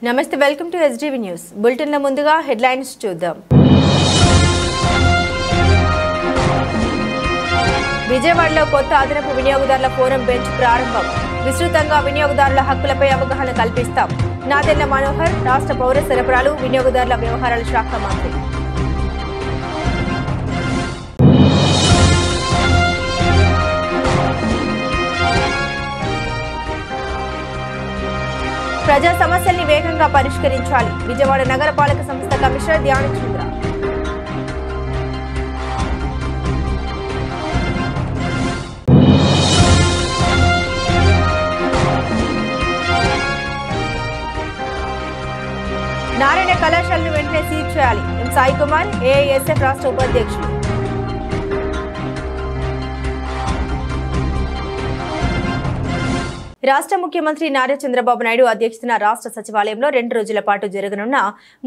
నమస్తే welcome to SGV news bulletin లో ముందుగా హెడ్లైన్స్ చూద్దాం. విజయవాడలో కొత్త అదనపు వినియోగదారుల ఫోరం బెంచ్ ప్రారంభం. విస్తృతంగా వినియోగదారుల హక్కులపై అవగాహన కల్పిస్తాం. నాదెళ్ల మనోహర్ రాష్ట్ర పౌర సరఫరాలు వినియోగదారుల వ్యవహారాల శాఖ మంత్రి. ప్రజా సమస్యల్ని వేగంగా పరిష్కరించాలి. విజయవాడ నగరపాలక సంస్థ కమిషనర్ ధ్యానచంద్ర. నారాయణ కళాశాలను వెంటనే సీజ్ చేయాలి. ఎం సాయి కుమార్ ఏఐఎస్ఎఫ్ రాష్ట్ర ఉపాధ్యక్షులు. రాష్ట్ర ముఖ్యమంత్రి నారా చంద్రబాబు నాయుడు అధ్యక్షతన రాష్ట్ర సచివాలయంలో 2 రోజుల పాటు జరగనున్న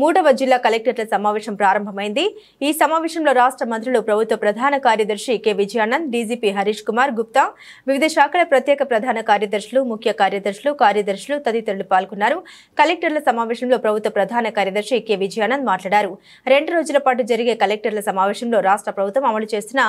3వ జిల్లా కలెక్టర్ల సమావేశం ప్రారంభమైంది. ఈ సమావేశంలో రాష్ట్ర మంత్రులు, ప్రభుత్వ ప్రధాన కార్యదర్శి కె విజయానంద్, డీజీపీ హరీష్ కుమార్ గుప్తా, వివిధ శాఖల ప్రత్యేక ప్రధాన కార్యదర్శులు, ముఖ్య కార్యదర్శులు తదితరులు పాల్గొన్నారు. కలెక్టర్ల సమావేశంలో ప్రభుత్వ ప్రధాన కార్యదర్శి కె విజయానంద్ మాట్లాడారు. 2 రోజుల పాటు జరిగే కలెక్టర్ల సమావేశంలో రాష్ట్ర ప్రభుత్వం అమలు చేస్తున్న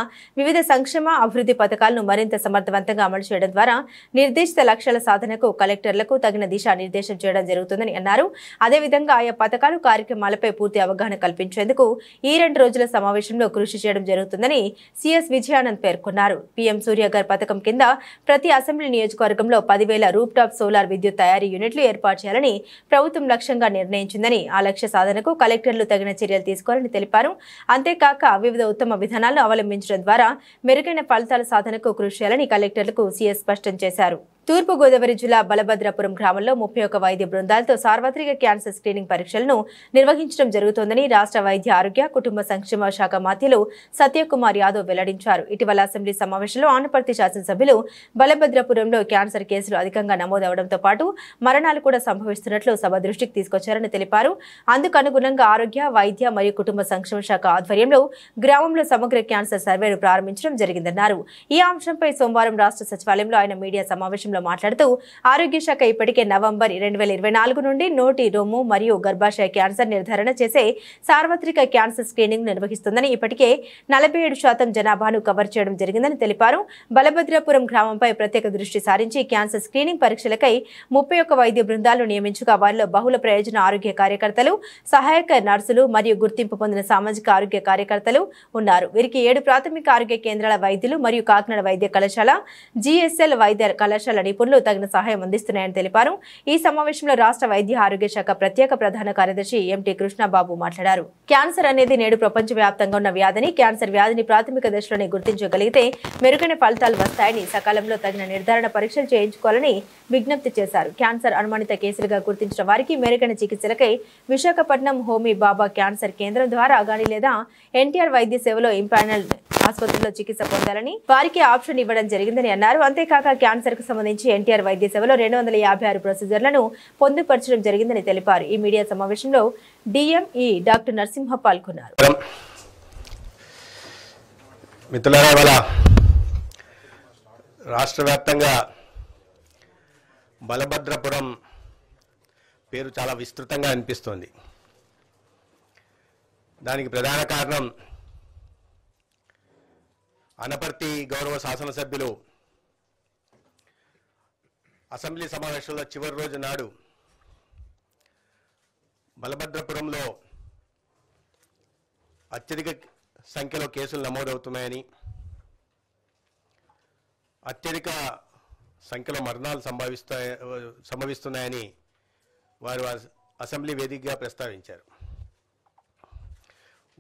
వివిధ సంక్షేమ అభివృద్ధి పథకాలను మరింత సమర్థవంతంగా అమలు చేయడం ద్వారా నిర్దేశిత లక్ష్యాల సాధనకు కలెక్టర్లకు తగిన దిశానిర్దేశం చేయడం జరుగుతుందని అన్నారు. అదేవిధంగా ఆయా పథకాలు, కార్యక్రమాలపై పూర్తి అవగాహన కల్పించేందుకు ఈ 2 రోజుల సమావేశంలో కృషి చేయడం జరుగుతుందని సిఎస్ విజయానంద్ పేర్కొన్నారు. పీఎం సూర్యఘర్ పథకం కింద ప్రతి అసెంబ్లీ నియోజకవర్గంలో 10,000 రూప్ టాప్ సోలార్ విద్యుత్ తయారీ యూనిట్లు ఏర్పాటు చేయాలని ప్రభుత్వం లక్ష్యంగా నిర్ణయించిందని, ఆ లక్ష్య సాధనకు కలెక్టర్లు తగిన చర్యలు తీసుకోవాలని తెలిపారు. అంతేకాక వివిధ ఉత్తమ విధానాలను అవలంబించడం ద్వారా మెరుగైన ఫలితాల సాధనకు కృషి చేయాలని కలెక్టర్లకు సిఎస్ స్పష్టం చేశారు. తూర్పుగోదావరి జిల్లా బలభద్రాపురం గ్రామంలో 31 వైద్య బృందాలతో సార్వత్రిక క్యాన్సర్ స్క్రీనింగ్ పరీక్షలను నిర్వహించడం జరుగుతోందని రాష్ట్ర వైద్య ఆరోగ్య కుటుంబ సంక్షేమ శాఖ మంత్రులు సత్యకుమార్ యాదవ్ వెల్లడించారు. ఇటీవల అసెంబ్లీ సమావేశంలో ఆనపర్తి శాసనసభ్యులు బలభద్రాపురంలో క్యాన్సర్ కేసులు అధికంగా నమోదవడంతో పాటు మరణాలు కూడా సంభవిస్తున్నట్లు సభ దృష్టికి తీసుకొచ్చారని తెలిపారు. అందుకు అనుగుణంగా ఆరోగ్య, వైద్య మరియు కుటుంబ సంక్షేమ శాఖ ఆధ్వర్యంలో గ్రామంలో సమగ్ర క్యాన్సర్ సర్వేను ప్రారంభించడం జరిగిందన్నారు. ఈ అంశంపై సోమవారం రాష్ట్ర సచివాలయంలో ఆయన మీడియా సమావేశంలో మాట్లాడుతూ ఆరోగ్య శాఖ ఇప్పటికే నవంబర్ 2024 నుండి నోటి, రొమ్ము మరియు గర్భాశయ క్యాన్సర్ నిర్ధారణ చేసే సార్వత్రిక క్యాన్సర్ స్క్రీనింగ్ నిర్వహిస్తుందని, ఇప్పటికే 47% జనాభాను కవర్ చేయడం జరిగిందని తెలిపారు. బలభద్రాపురం గ్రామంపై ప్రత్యేక దృష్టి సారించి క్యాన్సర్ స్క్రీనింగ్ పరీక్షలకై 31 వైద్య బృందాలను నియమించగా వారిలో బహుళ ప్రయోజన ఆరోగ్య కార్యకర్తలు, సహాయక నర్సులు మరియు గుర్తింపు పొందిన సామాజిక ఆరోగ్య కార్యకర్తలు ఉన్నారు. వీరికి 7 ప్రాథమిక ఆరోగ్య కేంద్రాల వైద్యులు మరియు కాకినాడ వైద్య కళాశాల, జిఎస్ఎల్ వైద్య కళాశాల నిపుణులు తగిన సహాయం అందిస్తున్నాయని తెలిపారు. ఈ సమావేశంలో రాష్ట్ర వైద్య ఆరోగ్య శాఖ ప్రత్యేక ప్రధాన కార్యదర్శి ఎంటీ కృష్ణబాబు మాట్లాడారు. క్యాన్సర్ అనేది నేడు ప్రపంచవ్యాప్తంగా ఉన్న వ్యాధిని, క్యాన్సర్ వ్యాధిని ప్రాథమిక దశలోనే గుర్తించగలిగితే మెరుగైన ఫలితాలు వస్తాయని, సకాలంలో తగిన నిర్ధారణ పరీక్షలు చేయించుకోవాలని విజ్ఞప్తి చేశారు. క్యాన్సర్ అనుమానిత కేసులుగా గుర్తించిన వారికి మెరుగైన చికిత్సలకై విశాఖపట్నం హోమీ బాబా క్యాన్సర్ కేంద్రం ద్వారా గాని లేదా ఎన్టీఆర్ వైద్య సేవలో ఇంపానల్ ఆసుపత్రిలో చికిత్స పొందాలని వారికి ఆప్షన్ ఇవ్వడం జరిగిందని అన్నారు. అంతేకాక క్యాన్సర్ కు సంబంధించి ఎన్టీఆర్ వైద్య సేవలో 256 ప్రొసీజర్లను పొందుపరచడం జరిగిందని తెలిపారు. ఈ మీడియా సమావేశంలో డిఎంఈ డాక్టర్ నరసింహ పాల్గొన్నారు. మిత్రులారా, రాష్ట్ర వ్యాప్తంగా బలభద్రపురం పేరు చాలా విస్తృతంగా అనిపిస్తోంది. దానికి ప్రధాన కారణం అనపర్తి గౌరవ శాసనసభ్యులు అసెంబ్లీ సమావేశంలో చివరి రోజు నాడు బలభద్రపురంలో అత్యధిక సంఖ్యలో కేసులు నమోదవుతున్నాయని, అత్యధిక సంఖ్యలో మరణాలు సంభవిస్తున్నాయని వారు అసెంబ్లీ వేదికగా ప్రస్తావించారు.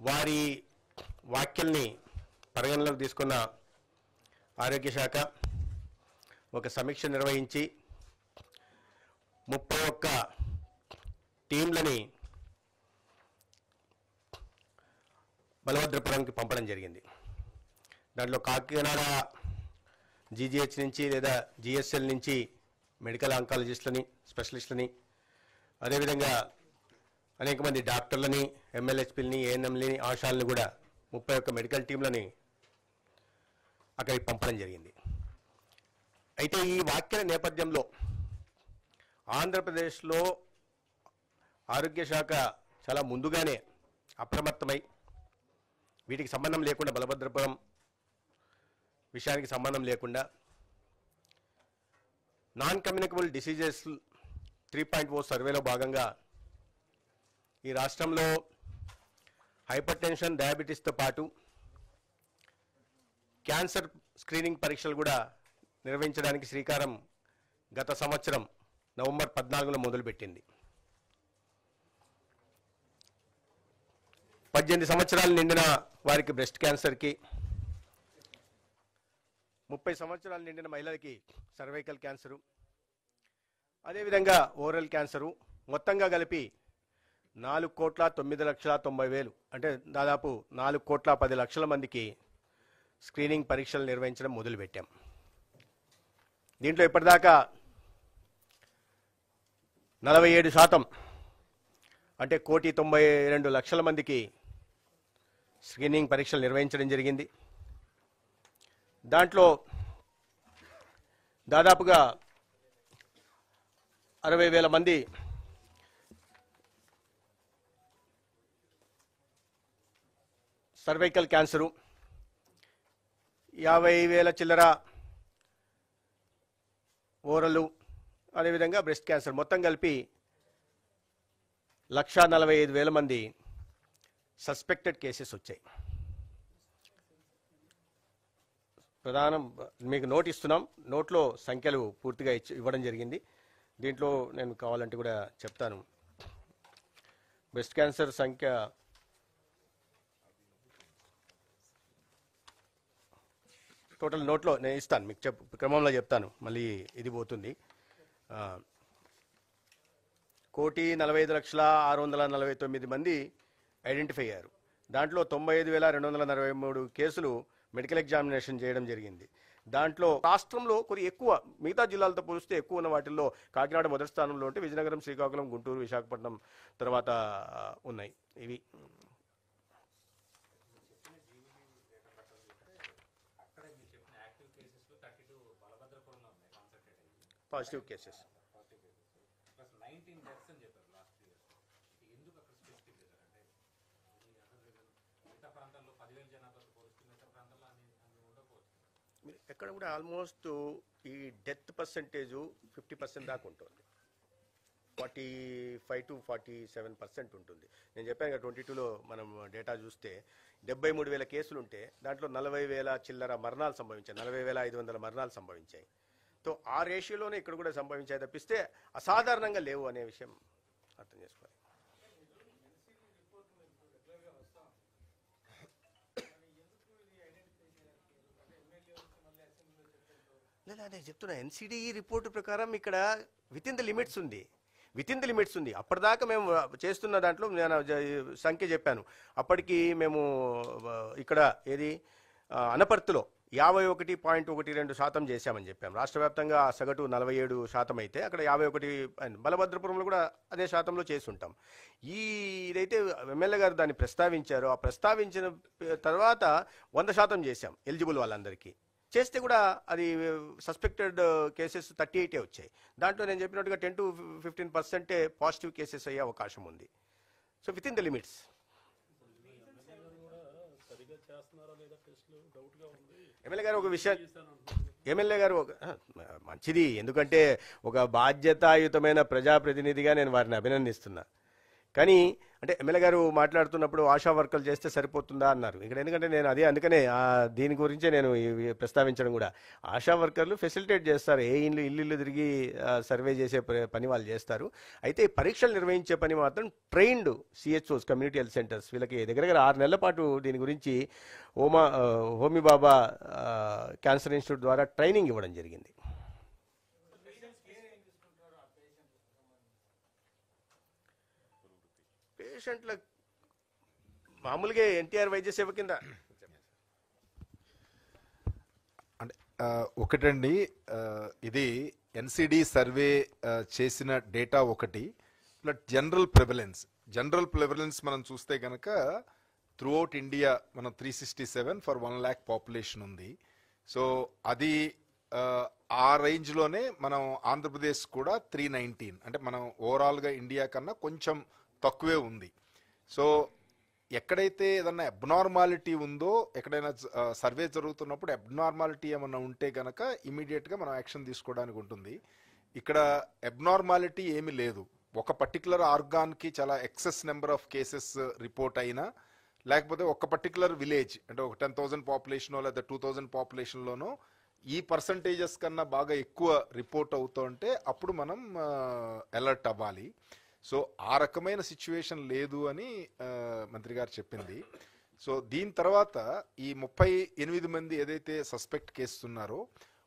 వారి వ్యాఖ్యల్ని పరిగణలోకి తీసుకున్న ఆరోగ్య శాఖ ఒక సమీక్ష నిర్వహించి 31 టీంలని బలభద్రపురంకి పంపడం జరిగింది. దాంట్లో కాకినాడ జీజీహెచ్ నుంచి లేదా జిఎస్ఎల్ నుంచి మెడికల్ ఆంకాలజిస్టులని, స్పెషలిస్టులని, అదేవిధంగా అనేక మంది డాక్టర్లని, ఎంఎల్హెచ్పీలని, ఏఎన్ఎంలని, ఆశాలని కూడా 31 మెడికల్ టీంలని అక్కడికి పంపడం జరిగింది. అయితే ఈ వ్యాఖ్యల నేపథ్యంలో ఆంధ్రప్రదేశ్లో ఆరోగ్య శాఖ చాలా ముందుగానే అప్రమత్తమై వీటికి సంబంధం లేకుండా బలభద్రపురం విషయానికి సంబంధం లేకుండా నాన్ కమ్యూనికబుల్ డిసీజెస్ 3.0 సర్వేలో భాగంగా ఈ రాష్ట్రంలో హైపర్ టెన్షన్, డయాబెటీస్తో పాటు క్యాన్సర్ స్క్రీనింగ్ పరీక్షలు కూడా నిర్వహించడానికి శ్రీకారం గత సంవత్సరం నవంబర్ 14లో మొదలుపెట్టింది. 18 సంవత్సరాలు నిండిన వారికి బ్రెస్ట్ క్యాన్సర్కి, 30 సంవత్సరాలు నిండిన మహిళలకి సర్వైకల్ క్యాన్సరు, అదేవిధంగా ఓరల్ క్యాన్సరు మొత్తంగా కలిపి 4,09,90,000 అంటే దాదాపు 4,10,00,000 మందికి స్క్రీనింగ్ పరీక్షలు నిర్వహించడం మొదలుపెట్టాం. దీంట్లో ఇప్పటిదాకా 47% అంటే 1,92,00,000 మందికి స్క్రీనింగ్ పరీక్షలు నిర్వహించడం జరిగింది. దాంట్లో దాదాపుగా 60,000 మంది సర్వైకల్ క్యాన్సరు, 50,000 చిల్లర ఓరలు, అదేవిధంగా బ్రెస్ట్ క్యాన్సర్ మొత్తం కలిపి 1,45,000 మంది సస్పెక్టెడ్ కేసెస్ వచ్చాయి. ప్రధానం మీకు నోట్ ఇస్తున్నాం, నోట్లో సంఖ్యలు పూర్తిగా ఇవ్వడం జరిగింది. దీంట్లో నేను కావాలంటే కూడా చెప్తాను. బ్రెస్ట్ క్యాన్సర్ సంఖ్య టోటల్ నోట్లో నేను ఇస్తాను, మీకు క్రమంలో చెప్తాను, మళ్ళీ ఇది పోతుంది. 1,45,649 మంది ఐడెంటిఫై అయ్యారు. దాంట్లో 95,243 కేసులు మెడికల్ ఎగ్జామినేషన్ చేయడం జరిగింది. దాంట్లో రాష్ట్రంలో కొన్ని ఎక్కువ, మిగతా జిల్లాలతో పోలిస్తే ఎక్కువ ఉన్న వాటిల్లో కాకినాడ మొదటి స్థానంలో ఉంటే విజయనగరం, శ్రీకాకుళం, గుంటూరు, విశాఖపట్నం తర్వాత ఉన్నాయి. ఇవి పాజిటివ్ కేసెస్. ఎక్కడ కూడా ఆల్మోస్ట్ ఈ డెత్ పర్సెంటేజు 50% దాకా ఉంటుంది. 45 to 47% ఉంటుంది. నేను చెప్పాను కదా 22లో మనం డేటా చూస్తే 73,000 కేసులు ఉంటే దాంట్లో 40,000 చిల్లర మరణాలు సంభవించాయి, 40,500 మరణాలు సంభవించాయి. సో ఆ రేషియోలోనే ఇక్కడ కూడా సంభవించాయి తప్పిస్తే అసాధారణంగా లేవు అనే విషయం అర్థం చేసుకోవాలి. లేదా అదే చెప్తున్నా, ఎన్సిడి రిపోర్టు ప్రకారం ఇక్కడ విత్ ఇన్ ద లిమిట్స్ ఉంది. అప్పటిదాకా మేము చేస్తున్న దాంట్లో నేను సంఖ్య చెప్పాను. అప్పటికి మేము ఇక్కడ ఏది అనపర్తిలో 51.12% చేశామని చెప్పాం. రాష్ట్ర వ్యాప్తంగా సగటు 47% అయితే అక్కడ 51, బలభద్రపురంలో కూడా అదే శాతంలో చేసి ఉంటాం. ఇదైతే ఎమ్మెల్యే గారు దాన్ని ప్రస్తావించారు. ఆ ప్రస్తావించిన తర్వాత 100% చేశాం ఎలిజిబుల్ వాళ్ళందరికీ. చేస్తే కూడా అది సస్పెక్టెడ్ కేసెస్ 38 వచ్చాయి. దాంట్లో నేను చెప్పినట్టుగా 10 to 15% పాజిటివ్ కేసెస్ అయ్యే అవకాశం ఉంది. So with in the limits. MLA గారు మంచిది, ఎందుకంటే ఒక బాధ్యతాయుతమైన ప్రజాప్రతినిధిగా నేను వారిని అభినందిస్తున్నా. కానీ అంటే ఎమ్మెల్యే గారు మాట్లాడుతున్నప్పుడు ఆశా వర్కర్లు చేస్తే సరిపోతుందా అన్నారు ఇక్కడ. ఎందుకంటే నేను అందుకనే దీని గురించే నేను ప్రస్తావించడం కూడా. ఆశా వర్కర్లు ఫెసిలిటేట్ చేస్తారు, ఏ ఇల్లు తిరిగి సర్వే చేసే పని వాళ్ళు చేస్తారు. అయితే పరీక్షలు నిర్వహించే పని మాత్రం trained CHOs, community health centres, వీళ్ళకి దగ్గర 6 నెలల పాటు దీని గురించి హోమీ బాబా క్యాన్సర్ ఇన్స్టిట్యూట్ ద్వారా ట్రైనింగ్ ఇవ్వడం జరిగింది. పేషెంట్ల మామూలుగా ఎన్టీఆర్ వైద్య సేవ కింద అంటే ఒకటండి, ఇది ఎన్సిడి సర్వే చేసిన డేటా ఒకటి, ప్లస్ జనరల్ ప్రివలెన్స్ మనం చూస్తే కనుక త్రూఅవుట్ ఇండియా మనం 367 for 1 lakh పాపులేషన్ ఉంది. సో అది ఆ రేంజ్లోనే మనం ఆంధ్రప్రదేశ్ కూడా 319, అంటే మనం ఓవరాల్గా ఇండియా కన్నా కొంచెం తక్కువే ఉంది. సో ఎక్కడైతే ఏదన్నా అబ్నార్మాలిటీ ఉందో, ఎక్కడైనా సర్వే జరుగుతున్నప్పుడు అబ్నార్మాలిటీ ఏమన్నా ఉంటే కనుక ఇమీడియట్గా మనం యాక్షన్ తీసుకోవడానికి ఉంటుంది. ఇక్కడ అబ్నార్మాలిటీ ఏమీ లేదు. ఒక పర్టికులర్ ఆర్గాన్కి చాలా excess number of cases report అయినా, లేకపోతే ఒక పర్టికులర్ విలేజ్ అంటే ఒక 10,000 పాపులేషనో లేదా 2,000 పాపులేషన్లోనో ఈ పర్సంటేజెస్ కన్నా బాగా ఎక్కువ రిపోర్ట్ అవుతుంటే అప్పుడు మనం అలర్ట్ అవ్వాలి. సో ఆ రకమైన సిచ్యువేషన్ లేదు అని మంత్రి గారు చెప్పింది. సో దీని తర్వాత ఈ 38 మంది ఏదైతే సస్పెక్ట్ కేసులు ఉన్నారో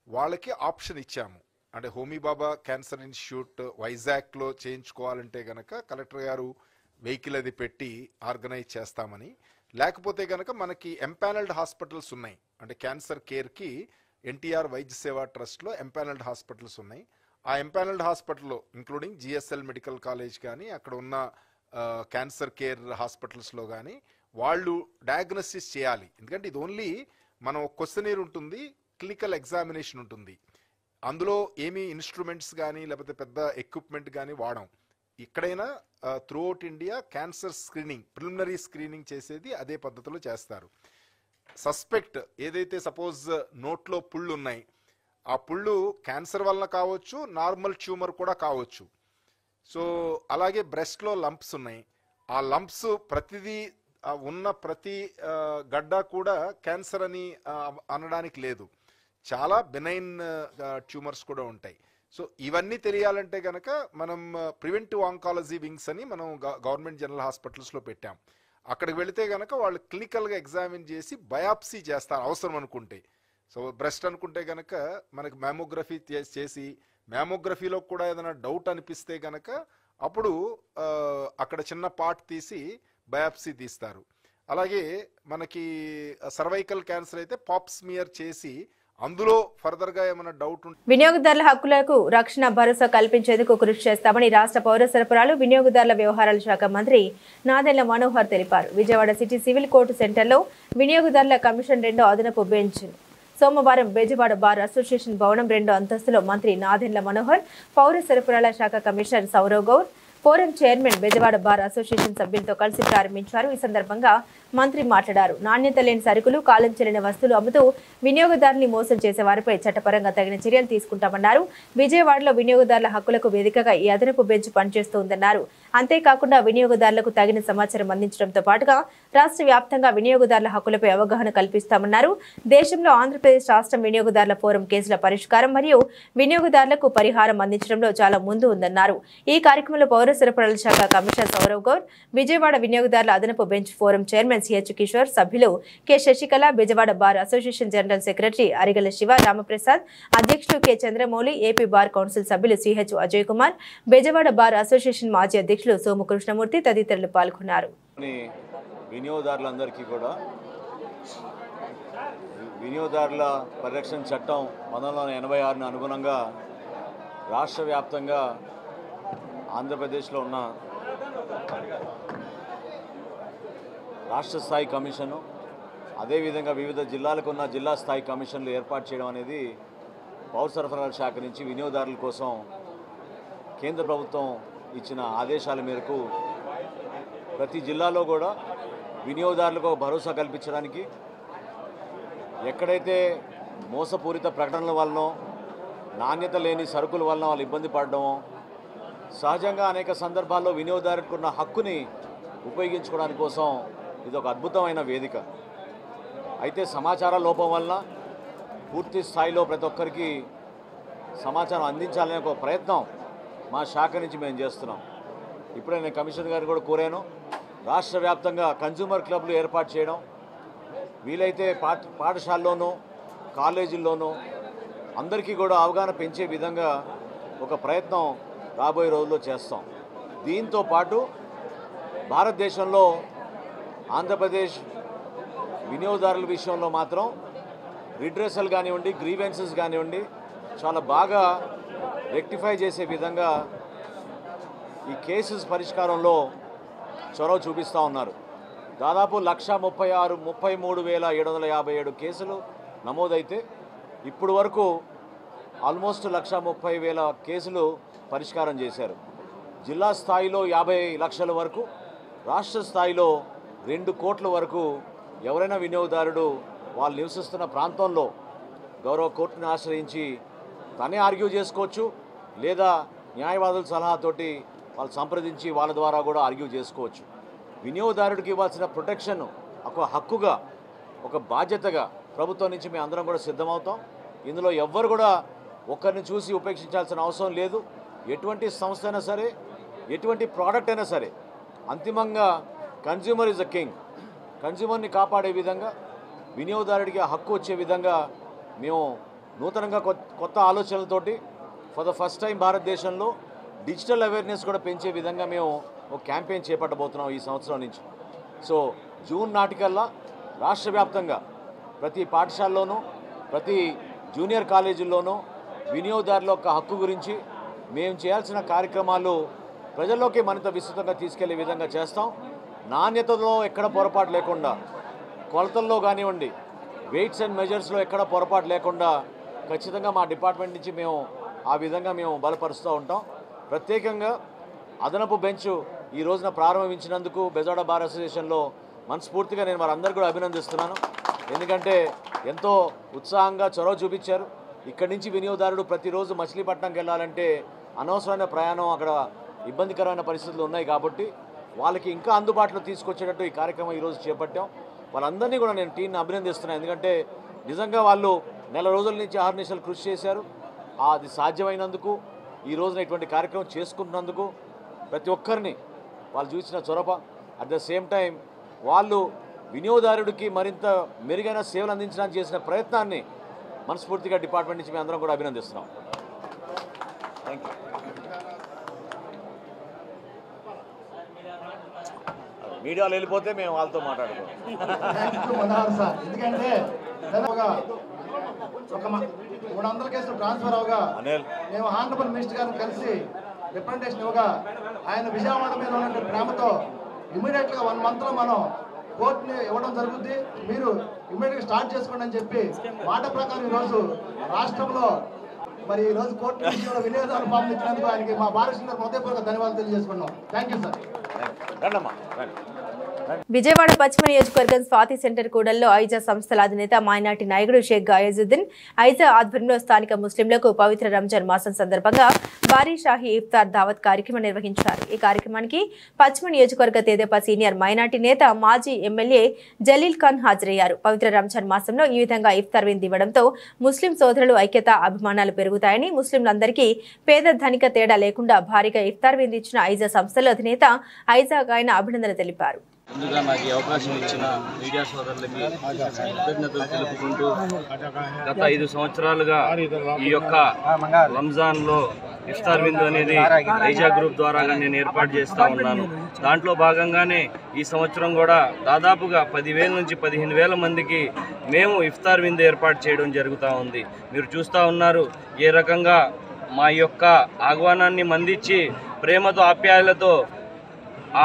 వాళ్ళకి ఆప్షన్ ఇచ్చాము. అంటే హోమీ బాబా క్యాన్సర్ ఇన్స్టిట్యూట్ వైజాగ్లో చేయించుకోవాలంటే గనక కలెక్టర్ గారు వెహికల్ అది పెట్టి ఆర్గనైజ్ చేస్తామని, లేకపోతే గనక మనకి ఎంపానల్డ్ హాస్పిటల్స్ ఉన్నాయి. అంటే క్యాన్సర్ కేర్కి ఎన్టీఆర్ వైద్య సేవా ట్రస్ట్లో ఎంపానల్డ్ హాస్పిటల్స్ ఉన్నాయి. ఆ ఎంపానల్డ్ హాస్పిటల్లో ఇంక్లూడింగ్ జిఎస్ఎల్ మెడికల్ కాలేజ్ కానీ అక్కడ ఉన్న క్యాన్సర్ కేర్ హాస్పిటల్స్లో కానీ వాళ్ళు డయాగ్నోసిస్ చేయాలి. ఎందుకంటే ఇది ఓన్లీ మనం క్వశ్చనీర్ ఉంటుంది, క్లినికల్ ఎగ్జామినేషన్ ఉంటుంది. అందులో ఏమీ ఇన్స్ట్రుమెంట్స్ కానీ లేకపోతే పెద్ద ఎక్విప్మెంట్ కానీ వాడం. ఎక్కడైనా throughout India cancer screening, preliminary screening చేసేది అదే పద్ధతిలో చేస్తారు. సస్పెక్ట్ ఏదైతే సపోజ్ నోట్లో పుళ్ళు ఉన్నాయి, ఆ పుళ్ళు క్యాన్సర్ వల్ల కావచ్చు, నార్మల్ ట్యూమర్ కూడా కావచ్చు. సో అలాగే బ్రెస్ట్లో లంప్స్ ఉన్నాయి. ఆ లంప్స్ ప్రతిదీ ఉన్న ప్రతి గడ్డ కూడా క్యాన్సర్ అని అనడానికి లేదు. చాలా బెనైన్ ట్యూమర్స్ కూడా ఉంటాయి. సో ఇవన్నీ తెలియాలంటే కనుక మనం ప్రివెంటివ్ ఆంకాలజీ వింగ్స్ అని మనం గవర్నమెంట్ జనరల్ హాస్పిటల్స్లో పెట్టాం. అక్కడికి వెళితే కనుక వాళ్ళు క్లినికల్గా ఎగ్జామిన్ చేసి బయాప్సీ చేస్తారు అవసరం అనుకుంటే. సో బ్రెస్ట్ అనుకుంటే కనుక మనకి మ్యామోగ్రఫీ చేసి, మ్యామోగ్రఫీలో కూడా ఏదైనా డౌట్ అనిపిస్తే కనుక అప్పుడు అక్కడ చిన్న పార్ట్ తీసి బయాప్సీ తీస్తారు. అలాగే మనకి సర్వైకల్ క్యాన్సర్ అయితే పాప్ స్మియర్ చేసి అందులో ఫర్దర్ గా ఏమైనా డౌట్ ఉంటే వినియోగదారుల హక్కులకు రక్షణ భరోసా కల్పించేందుకు కృషి చేస్తామని రాష్ట్ర పౌర సరఫరాలు వినియోగదారుల వ్యవహారాల శాఖ మంత్రి నాదెళ్ల మనోహర్ తెలిపారు. విజయవాడ సిటీ సివిల్ కోర్టు సెంటర్లో వినియోగదారుల కమిషన్ 2వ అదనపు బెంచ్ సోమవారం బెజవాడ బార్ అసోసియేషన్ భవనం 2వ అంతస్తులో మంత్రి నాదెళ్ల మనోహర్, పౌర సరఫరాల శాఖ commissioner Saurav Gaur, forum chairman Bezawada bar association సభ్యులతో కలిసి ప్రారంభించారు. ఈ సందర్భంగా మంత్రి మాట్లాడారు. నాణ్యత లేని సరుకులు, కాలం చెల్లిన వస్తువులు అమ్ముతూ వినియోగదారుని మోసం చేసే వారిపై చట్టపరంగా తగిన చర్యలు తీసుకుంటామన్నారు. విజయవాడలో వినియోగదారుల హక్కులకు వేదికగా ఈ అదనపు బెంచ్ పనిచేస్తోందన్నారు. అంతేకాకుండా వినియోగదారులకు తగిన సమాచారం అందించడంతో పాటుగా రాష్ట్ర వ్యాప్తంగా వినియోగదారుల హక్కులపై అవగాహన కల్పిస్తామన్నారు. దేశంలో ఆంధ్రప్రదేశ్ రాష్ట్రం వినియోగదారుల ఫోరం కేసుల పరిష్కారం మరియు వినియోగదారులకు పరిహారం అందించడంలో చాలా ముందు ఉందన్నారు. ఈ కార్యక్రమంలో పౌర సరఫరాల శాఖ కమిషనర్ సౌరవ్ గౌర్, విజయవాడ వినియోగదారుల అదనపు bench forum chairman CH Kishore, సభ్యులు K Sasikala, Bezawada bar association general secretary Arigala Siva Ramaprasad, అధ్యక్షుడు K Chandramouli, AP bar council సభ్యులు CH Ajay Kumar, Bezawada bar association మాజీ అధ్యక్షులు సోము కృష్ణమూర్తి తదితరులు పాల్గొన్నారు. వినియోగదారులందరికీ కూడా వినియోగదారుల పరిరక్షణ చట్టం 1986 అనుగుణంగా రాష్ట్ర వ్యాప్తంగా ఆంధ్రప్రదేశ్లో ఉన్న రాష్ట్ర స్థాయి కమిషను, అదేవిధంగా వివిధ జిల్లాలకు ఉన్న జిల్లా స్థాయి కమిషన్లు ఏర్పాటు చేయడం అనేది పౌర సరఫరాల శాఖ నుంచి వినియోగదారుల కోసం కేంద్ర ప్రభుత్వం ఇచ్చిన ఆదేశాల మేరకు ప్రతి జిల్లాలో కూడా వినియోగదారులకు భరోసా కల్పించడానికి, ఎక్కడైతే మోసపూరిత ప్రకటనల వలనో నాణ్యత లేని సరుకుల వలన వాళ్ళు ఇబ్బంది పడడమో, సహజంగా అనేక సందర్భాల్లో వినియోగదారులకు ఉన్న హక్కుని ఉపయోగించుకోవడానికి కోసం ఇది ఒక అద్భుతమైన వేదిక. అయితే సమాచార లోపం వలన పూర్తి స్థాయిలో ప్రతి ఒక్కరికి సమాచారం అందించాలనే ఒక ప్రయత్నం మా శాఖ నుంచి మేము చేస్తున్నాం. ఇప్పుడే నేను కమిషనర్ గారిని కూడా కోరాను, రాష్ట్ర వ్యాప్తంగా కన్జ్యూమర్ క్లబ్లు ఏర్పాటు చేయడం, వీలైతే పాఠశాలలోనూ కాలేజీల్లోనూ అందరికీ కూడా అవగాహన పెంచే విధంగా ఒక ప్రయత్నం రాబోయే రోజుల్లో చేస్తాం. దీంతో పాటు భారతదేశంలో ఆంధ్రప్రదేశ్ వినియోగదారుల విషయంలో మాత్రం రిడ్రెసల్ కానివ్వండి, గ్రీవెన్సెస్ కానివ్వండి చాలా బాగా రెక్టిఫై చేసే విధంగా ఈ కేసెస్ పరిష్కారంలో చొరవ చూపిస్తూ ఉన్నారు. దాదాపు 1,33,757 కేసులు నమోదైతే ఇప్పుడు వరకు ఆల్మోస్ట్ 1,30,000 కేసులు పరిష్కారం చేశారు. జిల్లా స్థాయిలో 50 లక్షల వరకు, రాష్ట్ర స్థాయిలో 2 కోట్ల వరకు ఎవరైనా వినియోగదారుడు వాళ్ళు నివసిస్తున్న ప్రాంతంలో గౌరవ కోర్టుని ఆశ్రయించి తనే ఆర్గ్యూ చేసుకోవచ్చు, లేదా న్యాయవాదుల సలహాతోటి వాళ్ళు సంప్రదించి వాళ్ళ ద్వారా కూడా ఆర్గ్యూ చేసుకోవచ్చు. వినియోగదారుడికి ఇవ్వాల్సిన ప్రొటెక్షన్ ఒక హక్కుగా, ఒక బాధ్యతగా ప్రభుత్వం నుంచి మేము అందరం కూడా సిద్ధమవుతాం. ఇందులో ఎవ్వరు కూడా ఒక్కరిని చూసి ఉపేక్షించాల్సిన అవసరం లేదు. ఎటువంటి సంస్థ అయినా సరే, ఎటువంటి ప్రోడక్ట్ అయినా సరే, అంతిమంగా కన్జ్యూమర్ ఈజ్ అ కింగ్. కన్జ్యూమర్ని కాపాడే విధంగా, వినియోగదారుడికి హక్కు వచ్చే విధంగా మేము నూతనంగా కొత్త ఆలోచనలతోటి ఫర్ ద ఫస్ట్ టైం భారతదేశంలో డిజిటల్ అవేర్నెస్ కూడా పెంచే విధంగా మేము ఒక క్యాంపెయిన్ చేపట్టబోతున్నాం ఈ సంవత్సరం నుంచి. సో జూన్ నాటికల్లా రాష్ట్ర వ్యాప్తంగా ప్రతి పాఠశాలలోనూ, ప్రతి జూనియర్ కాలేజీల్లోనూ వినియోగదారుల యొక్క హక్కు గురించి మేము చేయాల్సిన కార్యక్రమాలు ప్రజల్లోకి మరింత విస్తృతంగా తీసుకెళ్లే విధంగా చేస్తాం. నాణ్యతలో ఎక్కడ పొరపాటు లేకుండా, కొలతల్లో కానివ్వండి, వెయిట్స్ అండ్ మెజర్స్లో ఎక్కడ పొరపాటు లేకుండా ఖచ్చితంగా మా డిపార్ట్మెంట్ నుంచి మేము ఆ విధంగా మేము బలపరుస్తూ ఉంటాం. ప్రత్యేకంగా అదనపు బెంచ్ ఈ రోజున ప్రారంభించినందుకు బెజవాడ బార్ అసోసియేషన్లో మనస్ఫూర్తిగా నేను వారందరూ కూడా అభినందిస్తున్నాను. ఎందుకంటే ఎంతో ఉత్సాహంగా చొరవ చూపించారు. ఇక్కడి నుంచి వినియోగదారుడు ప్రతిరోజు మచిలీపట్నంకి వెళ్ళాలంటే అనవసరమైన ప్రయాణం, అక్కడ ఇబ్బందికరమైన పరిస్థితులు ఉన్నాయి కాబట్టి వాళ్ళకి ఇంకా అందుబాటులో తీసుకొచ్చేటట్టు ఈ కార్యక్రమం ఈరోజు చేపట్టాం. వాళ్ళందరినీ కూడా నేను టీంని అభినందిస్తున్నాను. ఎందుకంటే నిజంగా వాళ్ళు నెల రోజుల నుంచి అహర్నిశలు కృషి చేశారు. అది సాధ్యమైనందుకు, ఈ రోజున ఇటువంటి కార్యక్రమం చేసుకుంటున్నందుకు ప్రతి ఒక్కరిని వాళ్ళు చూసిన చొరవ, అట్ ద సేమ్ టైం వాళ్ళు వినియోగదారుడికి మరింత మెరుగైన సేవలు అందించడానికి చేసిన ప్రయత్నాన్ని మనస్ఫూర్తిగా డిపార్ట్మెంట్ నుంచి మేము అందరం కూడా అభినందిస్తున్నాం. Thank you. మీడియాలో వెళ్ళిపోతే మేము వాళ్ళతో మాట్లాడుకోవాలి. ఎందుకంటే ఒక 300 కేసులు ట్రాన్స్ఫర్ అవగా మేము హానరబుల్ మినిస్టర్ గారిని కలిసి రిప్రజెంటేషన్ ఇవ్వగా ఆయన విజయవాడ మీద ఉన్న ప్రేమతో ఇమీడియట్గా 1 మంత్లో మనం కోర్టుని ఇవ్వడం జరుగుద్ది, మీరు ఇమీడియట్గా స్టార్ట్ చేసుకోండి అని చెప్పి మాట ప్రకారం ఈరోజు రాష్ట్రంలో మరి ఈరోజు కోర్టు వినియోగదారుల ఫామ్ ఇచ్చినందుకు ఆయనకి మా భారతదేశంలో హృదయపూర్వక ధన్యవాదాలు తెలియజేసుకున్నాం. Thank you sir. విజయవాడ పశ్చిమ నియోజకవర్గం స్వాతి సెంటర్ కూడల్లో ఐజా సంస్థల అధినేత మైనార్టీ నాయకుడు షేక్ గయాజుద్దీన్ ఐజా ఆధ్వర్యంలో స్థానిక ముస్లింలకు పవిత్ర రంజాన్ మాసం సందర్భంగా భారీ షాహీ ఇఫ్తార్ దావత్ కార్యక్రమం నిర్వహించారు. ఈ కార్యక్రమానికి పశ్చిమ నియోజకవర్గ తెదేపా సీనియర్ మైనార్టీ నేత మాజీ ఎమ్మెల్యే జలీల్ ఖాన్ హాజరయ్యారు. పవిత్ర రంజాన్ మాసంలో ఈ విధంగా ఇఫ్తార్ విందు ఇవ్వడంతో ముస్లిం సోదరులు ఐక్యత, అభిమానాలు పెరుగుతాయని, ముస్లింలందరికీ పేద ధనిక తేడా లేకుండా భారీగా ఇఫ్తార్ విందు ఇచ్చిన ఐజా సంస్థల అధినేత ఐజా ఆయన అభినందనలు తెలిపారు. ముందుగా నాకు ఈ అవకాశం ఇచ్చిన మీడియా సోదరులకి కృతజ్ఞతలు తెలుపుకుంటూ గత 5 సంవత్సరాలుగా ఈ యొక్క రంజాన్లో ఇఫ్తార్ విందు అనేది ఐజా గ్రూప్ ద్వారా నేను ఏర్పాటు చేస్తూ ఉన్నాను. దాంట్లో భాగంగానే ఈ సంవత్సరం కూడా దాదాపుగా 10,000 నుంచి 15,000 మందికి మేము ఇఫ్తార్ విందు ఏర్పాటు చేయడం జరుగుతూ ఉంది. మీరు చూస్తూ ఉన్నారు ఏ రకంగా మా యొక్క ఆహ్వానాన్ని మందించి ప్రేమతో, ఆప్యాయలతో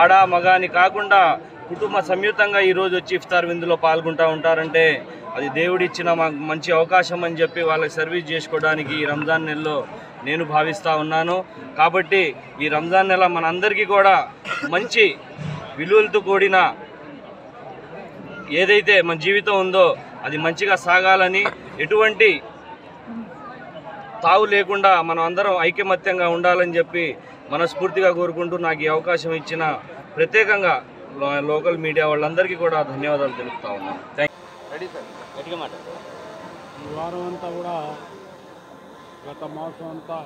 ఆడా మగాని కాకుండా కుటుంబ సమేతంగా ఈరోజు వచ్చి ఇఫ్తార్ విందులో పాల్గొంటూ ఉంటారంటే అది దేవుడిచ్చిన మాకు మంచి అవకాశం అని చెప్పి వాళ్ళకి సర్వీస్ చేసుకోవడానికి ఈ రంజాన్ నెలలో నేను భావిస్తూ ఉన్నాను. కాబట్టి ఈ రంజాన్ నెల మనందరికీ కూడా మంచి విలువలతో కూడిన ఏదైతే మన జీవితం ఉందో అది మంచిగా సాగాలని, ఎటువంటి తావు లేకుండా మనం అందరం ఐకమత్యంగా ఉండాలని చెప్పి మనస్ఫూర్తిగా కోరుకుంటూ నాకు ఈ అవకాశం ఇచ్చిన ప్రత్యేకంగా లోకల్ మీడియా వాళ్ళందరికీ కూడా ధన్యవాదాలు తెలుపుతా ఉన్నాను. ఈ వారం అంతా కూడా గత మాసం అంతా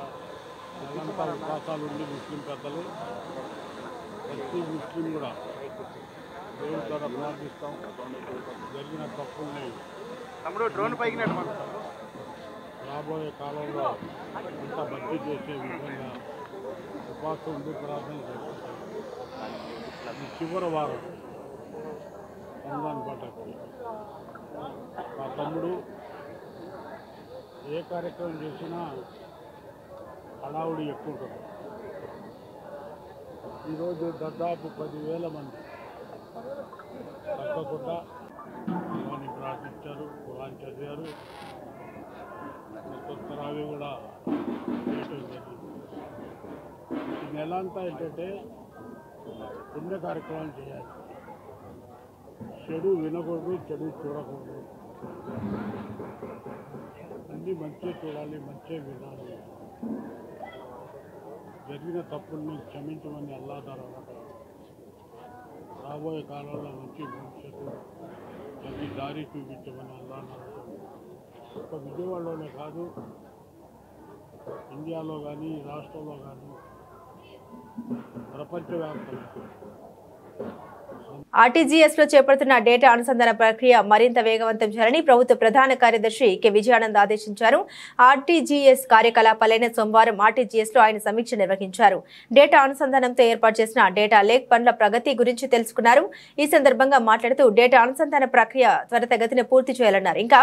నెలంతా ఉపవాసాలు ఉండి ముస్లిం పెద్దలు, ప్రతి ముస్లిం కూడా దేవుడి ద్వారా ప్రార్థిస్తాం. జరిగిన తప్పుల్ని రాబోయే కాలంలో అంతా భర్తీ చేసే విధంగా ఉపవాసం ఉండి ప్రార్థన చేస్తాం. ఈ చివరి వారం రంజాన్ పండగకి మా తమ్ముడు ఏ కార్యక్రమం చేసినా హడావుడి ఎక్కువ ఉంటుంది. ఈరోజు దాదాపు 10,000 మంది తప్పకుండా భగవాన్ని ప్రార్థించారు, ఖురాన్ చదివారు. తరావి కూడా చేయటం జరిగింది. ఈ నెల అంతా ఏంటంటే పుణ్య కార్యక్రమాలు చేయాలి. చెడు వినకూడదు, చెడు చూడకూడదు, అన్నీ మంచిగా చూడాలి, మంచిగా వినాలి. జరిగిన తప్పుల్ని క్షమించమని అల్లా ద్వారా రాబోయే కాలంలో మంచి భవిష్యత్తు మంచి దారి చూపించమని అల్లా ఒక విజయవాడలోనే కాదు, ఇండియాలో కానీ రాష్ట్రంలో కానీ ప్రపంచవ్యాప్తంగా ఆర్టీజీఎస్ లో చేపడుతున్న డేటా అనుసంధాన ప్రక్రియ మరింత వేగవంతం చేయాలని ప్రభుత్వ ప్రధాన కార్యదర్శి కె విజయానంద్ ఆదేశించారు. ఆర్టీజీఎస్ కార్యకలాపాలైన సోమవారం ఆర్టీజీఎస్ లో ఆయన సమీక్ష నిర్వహించారు. డేటా అనుసంధానంతో ఏర్పాటు చేసిన డేటా లేక్ పనుల ప్రగతి గురించి తెలుసుకున్నారు. ఈ సందర్భంగా మాట్లాడుతూ డేటా అనుసంధాన ప్రక్రియ త్వరితగతిన పూర్తి చేయాలన్నారు. ఇంకా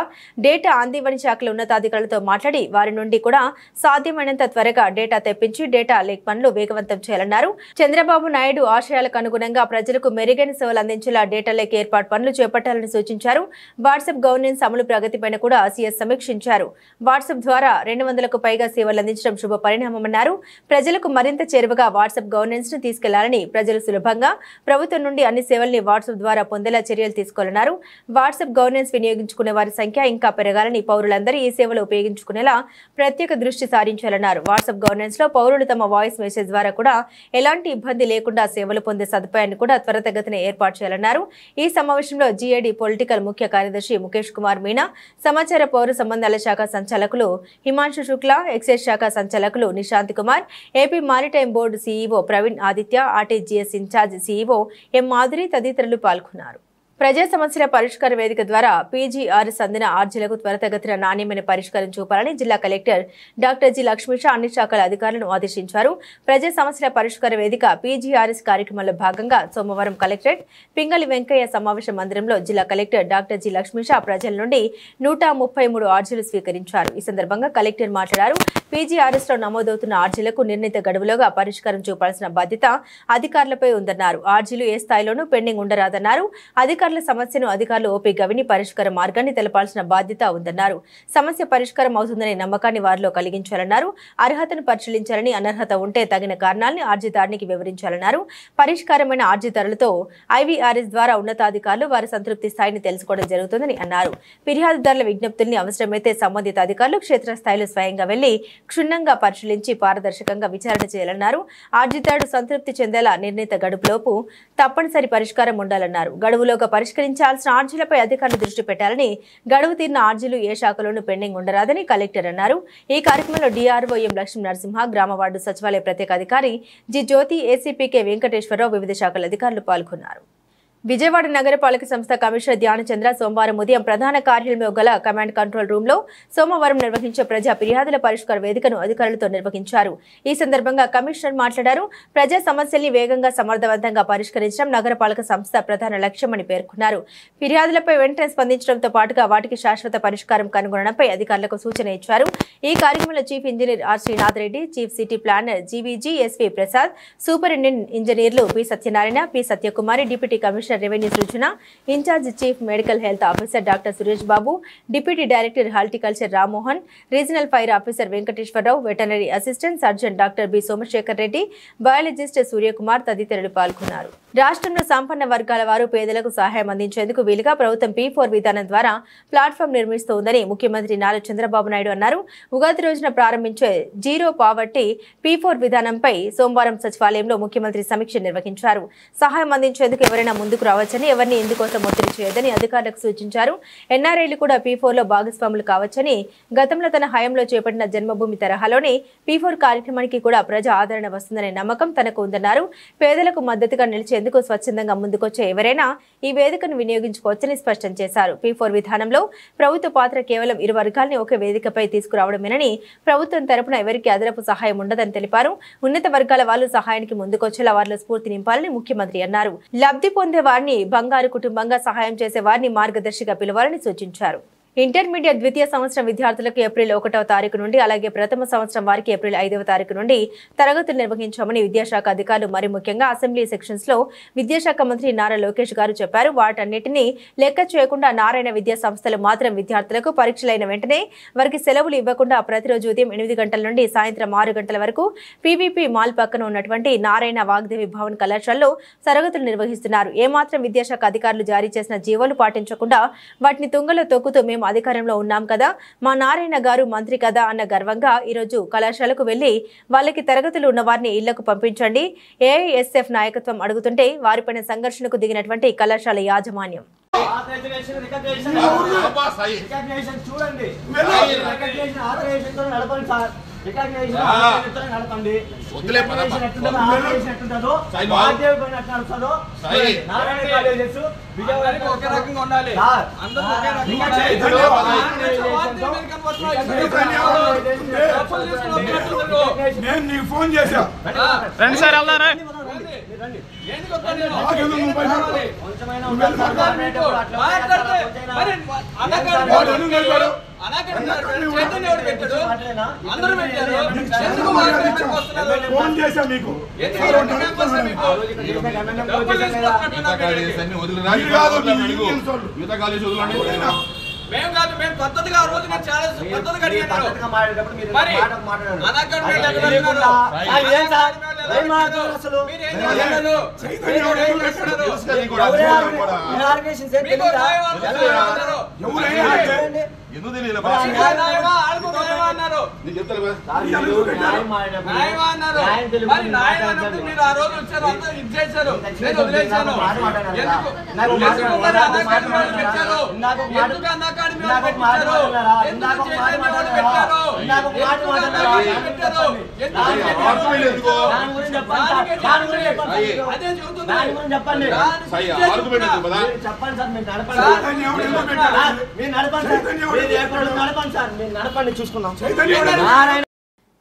డేటా అందివ్వని శాఖల ఉన్నతాధికారులతో మాట్లాడి వారి నుండి కూడా సాధ్యమైనంత త్వరగా డేటా తెప్పించి డేటా లేక్ పనులు వేగవంతం చేయాలన్నారు. చంద్రబాబు నాయుడు ఆశయాలకు అనుగుణంగా ప్రజలకు మెరుగైన సేవలు అందించేలా డేటా లేక్ ఏర్పాటు పనులు చేపట్టాలని సూచించారు. వాట్సాప్ గవర్నెన్స్ అమలు ప్రగతిపైన కూడా సీఎస్ సమీక్షించారు. వాట్సాప్ ద్వారా 200కు పైగా సేవలు అందించడం శుభ పరిణామమన్నారు. ప్రజలకు మరింత చేరువగా వాట్సాప్ గవర్నెన్స్ ను తీసుకెళ్లాలని, ప్రజలు సులభంగా ప్రభుత్వం నుండి అన్ని సేవల్ని వాట్సాప్ ద్వారా పొందేలా చర్యలు తీసుకోవాలన్నారు. వాట్సాప్ గవర్నెన్స్ వినియోగించుకునే వారి సంఖ్య ఇంకా పెరగాలని, పౌరులందరూ ఈ సేవలు ఉపయోగించుకునేలా ప్రత్యేక దృష్టి సారించాలన్నారు. వాట్సాప్ గవర్నెన్స్ లో పౌరులు తమ వాయిస్ మెసేజ్ ద్వారా కూడా ఎలాంటి ఇబ్బంది లేకుండా సేవలు పొందే సదుపాయాన్ని కూడా త్వరితగతిన ఏర్పాటు చేయాలన్నారు. ఈ సమావేశంలో జీఏడీ పొలిటికల్ ముఖ్య కార్యదర్శి ముఖేష్ కుమార్ మీనా, సమాచార పౌర సంబంధాల శాఖ సంచాలకులు హిమాంశు శుక్లా, ఎక్సైజ్ శాఖ సంచాలకులు Nishant Kumar, AP maritime board CEO Praveen Aditya, RTGS incharge CEO M Madhuri తదితరులు పాల్గొన్నారు. ప్రజా సమస్యల పరిష్కార వేదిక ద్వారా పీజీఆర్ఎస్ అందిన ఆర్జీలకు త్వరితగతిన నాణ్యమైన పరిష్కారం చూపాలని జిల్లా కలెక్టర్ డాక్టర్ జి లక్ష్మీష అన్ని శాఖల అధికారులను ఆదేశించారు. ప్రజా సమస్యల పరిష్కార వేదిక పీజీఆర్ఎస్ కార్యక్రమంలో భాగంగా సోమవారం కలెక్టరేట్ పింగళి వెంకయ్య సమావేశ మందిరంలో జిల్లా కలెక్టర్ డాక్టర్ జి లక్ష్మీష ప్రజల నుండి 133 ఆర్జీలు స్వీకరించారు. ఈ సందర్భంగా కలెక్టర్ మాట్లాడారు. పీజీఆర్ఎస్ లో నమోదవుతున్న ఆర్జీలకు నిర్ణీత గడువులోగా పరిష్కారం చూపాల్సిన బాధ్యత అధికారులపై ఉందన్నారు. ఆర్జీలు ఏ స్థాయిలోనూ పెండింగ్ ఉండరాదన్నారు. అధికారుల సమస్యను అధికారులు ఓపీ గవిని పరిష్కార మార్గాన్ని తెలపాల్సిన బాధ్యత ఉందన్నారు. సమస్య పరిష్కారం అవుతుందనే నమ్మకాన్ని వారిలో కలిగించాలన్నారు. అర్హతను పరిశీలించాలని, అనర్హత ఉంటే తగిన కారణాలను అర్జీదారునికి వివరించాలన్నారు. పరిష్కారమైన అర్జీదారులతో ఐవీఆర్ఎస్ ద్వారా ఉన్నతాధికారులు వారి సంతృప్తి స్థాయిని తెలుసుకోవడం జరుగుతుందని అన్నారు. ఫిర్యాదుదారుల విజ్ఞప్తుల్ని అవసరమైతే సంబంధిత అధికారులు క్షేత్రస్థాయిలో స్వయంగా వెళ్లి క్షుణ్ణంగా పరిశీలించి పారదర్శకంగా విచారణ చేయాలన్నారు. అర్జీదారుడు సంతృప్తి చెందేలా నిర్ణీత గడువులోపు తప్పనిసరి పరిష్కారం ఉండాలన్నారు. గడువులోగా పరిష్కరించాల్సిన ఆర్జీలపై అధికారులు దృష్టి పెట్టాలని, గడువు తీరిన ఆర్జీలు ఏ శాఖలోనూ పెండింగ్ ఉండరాదని కలెక్టర్ అన్నారు. ఈ కార్యక్రమంలో డీఆర్ఓ ఎం లక్ష్మీ నరసింహ, గ్రామ వార్డు సచివాలయ ప్రత్యేక అధికారి జి జ్యోతి, ఏసీపీ కె వెంకటేశ్వరరావు, వివిధ శాఖల అధికారులు పాల్గొన్నారు. విజయవాడ నగరపాలక సంస్థ కమిషనర్ ధ్యానచంద్ర సోమవారం ఉదయం ప్రధాన కార్యాలయంలో గల కమాండ్ కంట్రోల్ రూమ్ లో సోమవారం నిర్వహించే ప్రజా ఫిర్యాదుల పరిష్కార వేదికను అధికారులతో నిర్వహించారు. ఈ సందర్భంగా కమిషనర్ మాట్లాడారు. ప్రజా సమస్యల్ని వేగంగా సమర్థవంతంగా పరిష్కరించడం నగరపాలక సంస్థ ప్రధాన లక్ష్యమని పేర్కొన్నారు. ఫిర్యాదులపై వెంటనే స్పందించడంతో పాటుగా వాటికి శాశ్వత పరిష్కారం కనుగొనడంపై అధికారులకు సూచన ఇచ్చారు. ఈ కార్యక్రమంలో chief engineer R Srinath Reddy, chief city planner GVG SV Prasad, superintendent ఇంజనీర్లు P Satyanarayana, P Satyakumari, deputy commissioner revenue Srujana, incharge chief medical health officer doctor Suresh Babu, deputy director horticulture Rammohan, regional fire officer Venkateswararao, veterinary assistant surgeon doctor B Somasekhar Reddy, biologist Suryakumar తదితరులు పాల్గొన్నారు. రాష్ట్రంలో సంపన్న వర్గాల వారు పేదలకు సహాయం అందించేందుకు వీలుగా ప్రభుత్వం P4 విధానం ద్వారా ప్లాట్ఫామ్ నిర్మిస్తోందని ముఖ్యమంత్రి నారా చంద్రబాబు నాయుడు అన్నారు. ఉగాది రోజున ప్రారంభించే జీరో పావర్టీ P4 విధానంపై సోమవారం సచివాలయంలో ముఖ్యమంత్రి సమీక్ష నిర్వహించారు. సహాయం అందించేందుకు ఎవరైనా ముందుకు రావచ్చని, ఎవరిని ఇందుకోసం ఒత్తిడి చేయొద్దని అధికారులకు సూచించారు. ఎన్ఆర్ఐలు కూడా P4 లో భాగస్వాములు కావచ్చని, గతంలో తన హయాంలో చేపట్టిన జన్మభూమి తరహాలోని P4 కార్యక్రమానికి కూడా ప్రజా ఆదరణ వస్తుందనే నమ్మకం తనకు ఉందన్నారు. పేదలకు మద్దతుగా నిలిచేందుకు స్వచ్ఛందంగా ముందుకొచ్చే ఎవరైనా ఈ వేదికను వినియోగించుకోవచ్చని స్పష్టం చేశారు. P4 విధానంలో ప్రభుత్వ పాత్ర కేవలం ఇరు వర్గాల్ని ఒకే వేదికపై తీసుకురావడమేనని, ప్రభుత్వం తరపున ఎవరికి అదనపు సహాయం ఉండదని తెలిపారు. ఉన్నత వర్గాల వాళ్ళు సహాయానికి ముందుకొచ్చేలా వారిలో స్ఫూర్తి నింపాలని ముఖ్యమంత్రి అన్నారు. లబ్ధి పొందే వారిని బంగారు కుటుంబంగా, సహాయం చేసే వారిని మార్గదర్శిగా పిలవాలని సూచించారు. ఇంటర్మీడియట్ ద్వితీయ సంవత్సరం విద్యార్థులకు ఏప్రిల్ 1వ తారీఖు నుండి అలాగే ప్రథమ సంవత్సరం వారికి ఏప్రిల్ 5వ తారీఖు నుండి తరగతులు నిర్వహించామని విద్యాశాఖ అధికారులు మరి ముఖ్యంగా అసెంబ్లీ సెక్షన్స్ లో విద్యాశాఖ మంత్రి నారా లోకేష్ గారు చెప్పారు. వాటన్నిటిని లెక్క చేయకుండా నారాయణ విద్యా సంస్థలు మాత్రం విద్యార్థులకు పరీక్షలైన వెంటనే వారికి సెలవులు ఇవ్వకుండా ప్రతిరోజు ఉదయం 8 గంటల నుండి సాయంత్రం 6 గంటల వరకు పీవీపీ మాల్ పక్కన ఉన్నటువంటి నారాయణ వాగ్దేవి భవన్ కళాశాలలో తరగతులు నిర్వహిస్తున్నారు. ఏమాత్రం విద్యాశాఖ అధికారులు జారీ చేసిన జీవోలు పాటించకుండా వాటిని తుంగలో తొక్కుతూ మేము అధికారంలో ఉన్నాం కదా, మా నారాయణ గారు మంత్రి కదా అన్న గర్వంగా ఈరోజు కళాశాలకు వెళ్లి వాళ్ళకి తరగతులు ఉన్న వారిని ఇళ్లకు పంపించండి ఏఐఎస్ఎఫ్ నాయకత్వం అడుగుతుంటే వారిపైన సంఘర్షణకు దిగినటువంటి కళాశాల యాజమాన్యం. ఫోన్ చేసా రండి సార్ వెళ్దారా ఫోన్ చేసా మీకు మేము కాదు మేము పద్ధతిగా ఆ రోజు నేను చాలా పద్ధతిగా అడిగాను మరి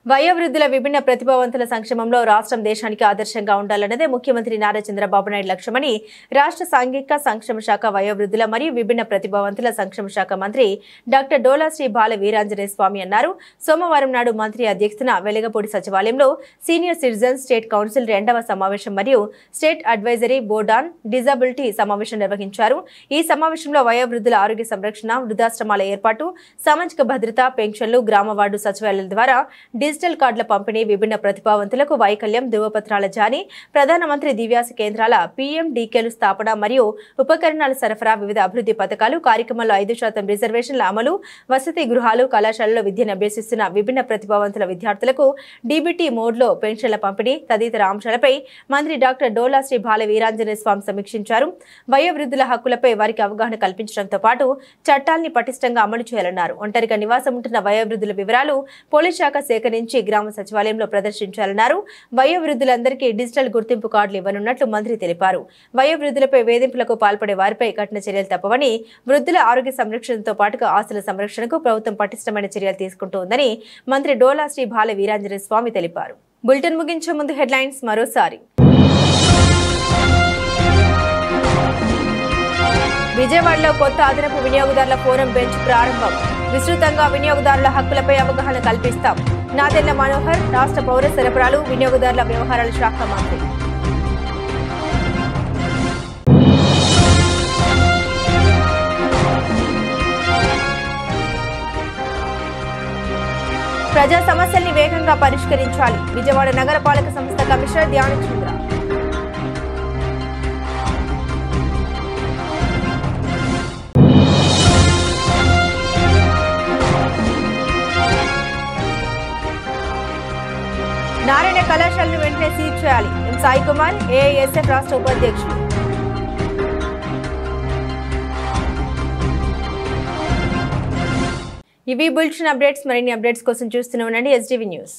వయోవృద్ధుల విభిన్న ప్రతిభావంతుల సంక్షేమంలో రాష్ట్రం దేశానికి ఆదర్శంగా ఉండాలన్నదే ముఖ్యమంత్రి నారా చంద్రబాబు నాయుడు లక్ష్యమని రాష్ట్ర సాంఘిక సంక్షేమ శాఖ వయోవృద్ధుల మరియు విభిన్న ప్రతిభావంతుల సంక్షేమ శాఖ మంత్రి డాక్టర్ డోలా శ్రీ బాల వీరాంజనేయ స్వామి అన్నారు. సోమవారం నాడు మంత్రి అధ్యక్షతన వెలగపూడి సచివాలయంలో సీనియర్ సిటిజన్స్ స్టేట్ కౌన్సిల్ 2వ సమావేశం మరియు state advisory board on disability సమావేశం నిర్వహించారు. ఈ సమావేశంలో వయోవృద్ధుల ఆరోగ్య సంరక్షణ, వృద్ధాశ్రమాల ఏర్పాటు, సామాజిక భద్రత, పెన్షన్లు, గ్రామ వార్డు సచివాలయాల ద్వారా డిజిటల్ కార్డుల పంపిణీ, విభిన్న ప్రతిభావంతులకు వైకల్యం ధృవపత్రాల జారీ, ప్రధానమంత్రి దివ్యాస కేంద్రాల PMDKలు స్థాపన మరియు ఉపకరణాల సరఫరా, వివిధ అభివృద్ధి పథకాలు, కార్యక్రమంలో 5% రిజర్వేషన్ల అమలు, వసతి గృహాలు, కళాశాలలో విద్యను అభ్యసిస్తున్న విభిన్న ప్రతిభావంతుల విద్యార్థులకు DBT మోడ్లో పెన్షన్ల పంపిణీ తదితర అంశాలపై మంత్రి డాక్టర్ డోలా శ్రీ బాల వీరాంజనేయ స్వామి సమీక్షించారు. వయోవృద్ధుల హక్కులపై వారికి అవగాహన కల్పించడంతో పాటు చట్టాల్ని పటిష్టంగా అమలు చేయాలన్నారు. ఒంటరిగా నివాసం ఉంటున్న వయోవృద్ధుల వివరాలు పోలీస్ శాఖ సేకరించి గ్రామ సచివాలయంలో ప్రదర్శించాలన్నారు. వయోవృద్ధులందరికీ డిజిటల్ గుర్తింపు కార్డులు ఇవ్వనున్నట్లు మంత్రి తెలిపారు. వయోవృద్ధులపై వేధింపులకు పాల్పడే వారిపై కఠిన చర్యలు తప్పవని, వృద్ధుల ఆరోగ్య సంరక్షణతో పాటుగా ఆస్తుల సంరక్షణకు ప్రభుత్వం పటిష్టమైన చర్యలు తీసుకుంటోందని మంత్రి డోలా శ్రీ బాల వీరాంజనేయ స్వామి తెలిపారు. బులెటిన్ ముగించే ముందు హెడ్లైన్స్ మరోసారి. విజయవాడలో కొత్త అదనపు వినియోగదారుల ఫోరం బెంచ్ ప్రారంభం. విస్తృతంగా వినియోగదారుల హక్కులపై అవగాహన కల్పిస్తాం. నాదెళ్ల మనోహర్, రాష్ట్ర పౌర సరఫరాలు, వినియోగదారుల వ్యవహారాల శాఖ మంత్రి. ప్రజా సమస్యల్ని వేగంగా పరిష్కరించాలి. విజయవాడ నగరపాలక సంస్థ కమిషనర్ ధ్యానచంద్ర. నారాయణ కళాశాలను వెంటనే సీజ్ చేయాలి. ఎం సాయి కుమార్, ఏఐఎస్ఎఫ్ రాష్ట్ర ఉపాధ్యక్షులు. ఇవి బులెటిన్ అప్డేట్స్. మరిన్ని అప్డేట్స్ కోసం చూస్తూనే ఉండండి SDV న్యూస్.